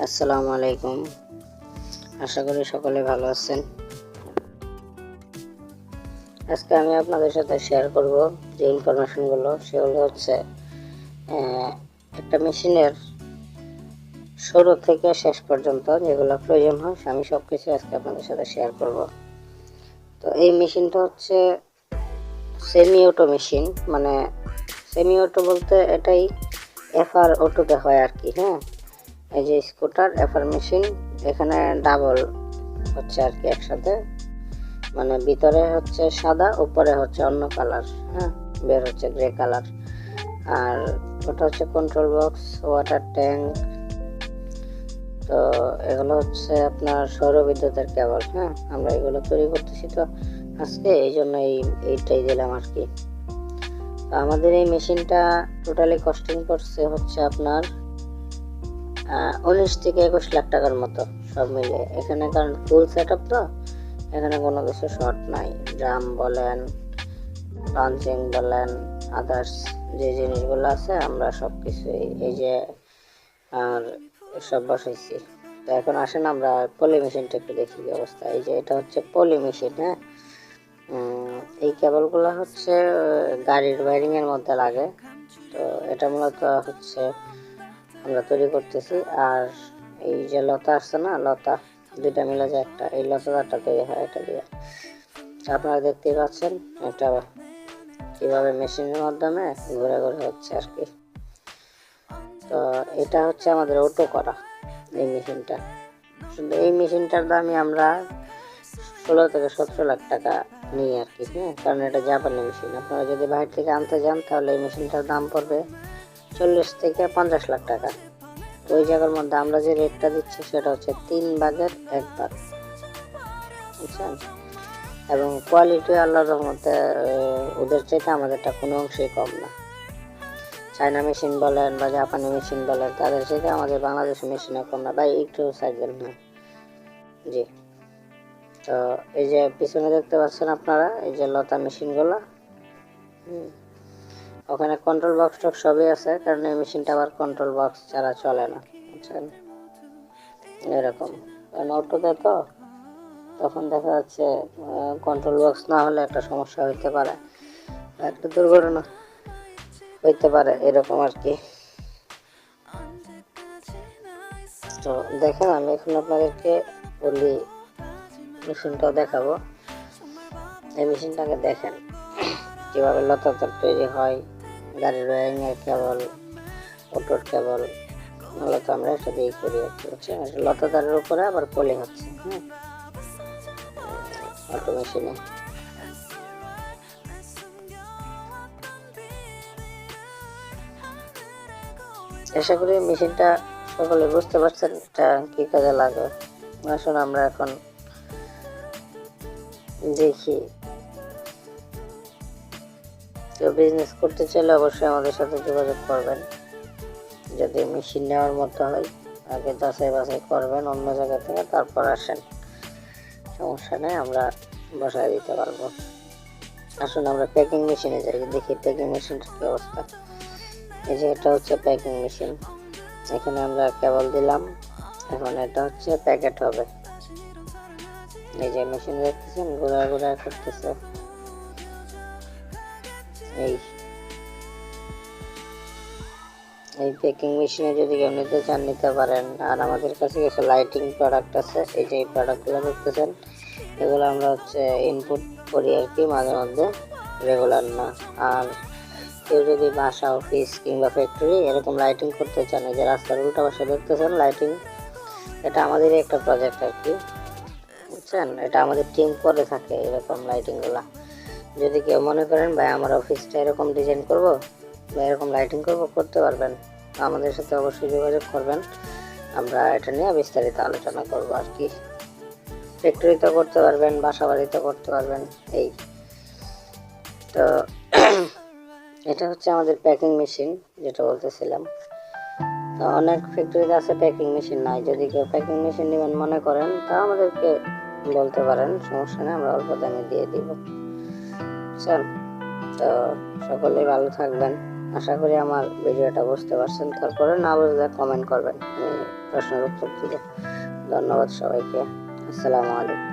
আসসালামু আলাইকুম। আশা করি সকলে ভালো আছেন। আজকে আমি আপনাদের সাথে শেয়ার করব যে ইনফরমেশনগুলো, সেগুলো হচ্ছে একটা মেশিনের শুরু থেকে শেষ পর্যন্ত যেগুলো প্রয়োজন হয় আমি সব কিছু আজকে আপনাদের সাথে শেয়ার করব। তো এই মেশিনটা হচ্ছে সেমি অটো মেশিন, মানে সেমি অটো বলতে এটাই এফআর অটোতে হয় আর কি। হ্যাঁ, এই যে স্কুটার এফআর মেশিন, এখানে ডাবল হচ্ছে আর কি একসাথে, মানে ভিতরে হচ্ছে সাদা, উপরে হচ্ছে অন্য কালার। হ্যাঁ, বের হচ্ছে গ্রে কালার। আর ওটা হচ্ছে কন্ট্রোল বক্স, ওয়াটার ট্যাঙ্ক। তো এগুলো হচ্ছে আপনার সৌর বিদ্যুতের কেবল। হ্যাঁ, আমরা এগুলো তৈরি করতেছি তো আজকে, এই জন্য এইটাই দিলাম আর কি। তো আমাদের এই মেশিনটা টোটালি কস্টিং করছে হচ্ছে আপনার 19 থেকে 21 লাখ টাকার মতো সব মিলে এখানে, কারণ ফুল সেট আপ তো, এখানে কোনো কিছু শর্ট নাই। ড্রাম বলেন, পাঞ্চিং বলেন, আদার্স যে জিনিসগুলো আছে আমরা সব কিছুই এই যে আর সব বসাইছি। তো এখন আসেন আমরা পলি মেশিনটা একটু দেখি কি অবস্থা। এই যে এটা হচ্ছে পলি মেশিন। হ্যাঁ, এই কেবলগুলো হচ্ছে গাড়ির ওয়্যারিংয়ের মধ্যে লাগে। তো এটা মূলত হচ্ছে আমরা তৈরি করতেছি। আর এই যে লতা আসছে না, লতা দুইটা মিলে যে একটা, এই লতাটা তৈরি হয় এটা দিয়ে। আপনারা দেখতেই পাচ্ছেন এটা কিভাবে মেশিনের মাধ্যমে ঘুরে ঘুরে হচ্ছে আর কি। তো এটা হচ্ছে আমাদের অটো করা এই মেশিনটা। শুধু এই মেশিনটার দামই আমরা 16 থেকে 17 লাখ টাকা নিই আর কি। হ্যাঁ, কারণ এটা জাপানি মেশিন। আপনারা যদি বাইরে থেকে আনতে যান তাহলে এই মেশিনটার দাম পড়বে 40 থেকে 50 লাখ টাকা। তো ওই জায়গার মধ্যে আমরা যে রেটটা দিচ্ছি সেটা হচ্ছে 3 ভাগের 1 ভাগ, বুঝছেন। এবং কোয়ালিটি আল্লাহর রহমতে ওদের চাইতে আমাদেরটা কোনো অংশেই কম না। চায়না মেশিন বলেন বা জাপানি মেশিন বলেন, তাদের চাইতে আমাদের বাংলাদেশের মেশিনে কম না। ভাই একটু সাইড দেন না। জি, তো এই যে পিছনে দেখতে পাচ্ছেন আপনারা, এই যে লতা মেশিনগুলো, ওখানে কন্ট্রোল বক্স টক্স সবই আছে, কারণ এই মেশিনটা আবার কন্ট্রোল বক্স ছাড়া চলে না, বুঝছেন। এরকম অটোতে তো তখন দেখা যাচ্ছে কন্ট্রোল বক্স না হলে একটা সমস্যা হইতে পারে, একটা দুর্ঘটনা হইতে পারে, এরকম আর কি। তো দেখেন, আমি এখন আপনাদেরকে বলি মেশিনটাও দেখাবো। এই মেশিনটাকে দেখেন কীভাবে লতাতার তৈরি হয়, গাড়ির ওয়্যারিংয়ের কেবল, অটোর কেবল, মূলত আমরা এটা দিয়েই করি আর কি, বুঝছেন। লতাতারের উপরে আবার পলি হচ্ছে। হ্যাঁ, অটো মেশিনে। আশা করি মেশিনটা সকলে বুঝতে পারছেন এটা কি কাজে লাগে। আসুন আমরা এখন দেখি। কেউ বিজনেস করতে চাইলে অবশ্যই আমাদের সাথে যোগাযোগ করবেন। যদি মেশিন নেওয়ার মতো হয় আগে যাচাই বাছাই করবেন অন্য জায়গা থেকে, তারপর আসেন, সমস্যা নেই, আমরা বসায় দিতে পারবো। আসুন আমরা প্যাকিং মেশিনে যাই, দেখি প্যাকিং মেশিনটার কি অবস্থা। এই যে এটা হচ্ছে প্যাকিং মেশিন, এখানে আমরা কেবল দিলাম, এখন এটা হচ্ছে প্যাকেট হবে। এই যে মেশিন দেখতেছেন ঘুরা ঘুরা করতেছে। এই প্যাকিং মেশিনে যদি কেউ নিতে চান নিতে পারেন। আর আমাদের কাছে কিছু লাইটিং প্রোডাক্ট আছে, এই যে এই প্রোডাক্টগুলো দেখতেছেন, এগুলো আমরা হচ্ছে ইনপুট করি আর কি মাঝে মধ্যে, রেগুলার না। আর কেউ যদি বাসা, অফিস কিংবা ফ্যাক্টরি এরকম লাইটিং করতে চান, এই যে রাস্তার উল্টা পাশে দেখতেছেন লাইটিং, এটা আমাদেরই একটা প্রজেক্ট আর কি, বুঝছেন। এটা আমাদের টিম করে থাকে এরকম লাইটিংগুলো। যদি কেউ মনে করেন ভাই আমার অফিসটা এরকম ডিজাইন করব বা এরকম লাইটিং করব, করতে পারবেন, আমাদের সাথে অবশ্যই যোগাযোগ করবেন, আমরা এটা নিয়ে বিস্তারিত আলোচনা করব আর কি। ফ্যাক্টরিতে করতে পারবেন, বাসা বাড়িতে করতে পারবেন। এই তো এটা হচ্ছে আমাদের প্যাকিং মেশিন, যেটা বলতেছিলাম। তো অনেক ফ্যাক্টরিতে আছে প্যাকিং মেশিন নাই, যদি কেউ প্যাকিং মেশিন নেবেন মনে করেন তা আমাদেরকে বলতে পারেন, সমস্যা নেই, আমরা অল্প দামে দিয়ে দিব। চল, তো সকলেই ভালো থাকবেন। আশা করি আমার ভিডিওটা বুঝতে পারছেন। তারপরে না বুঝলে কমেন্ট করবেন, আমি প্রশ্নের উত্তর দিব। ধন্যবাদ সবাইকে। আসসালামু আলাইকুম।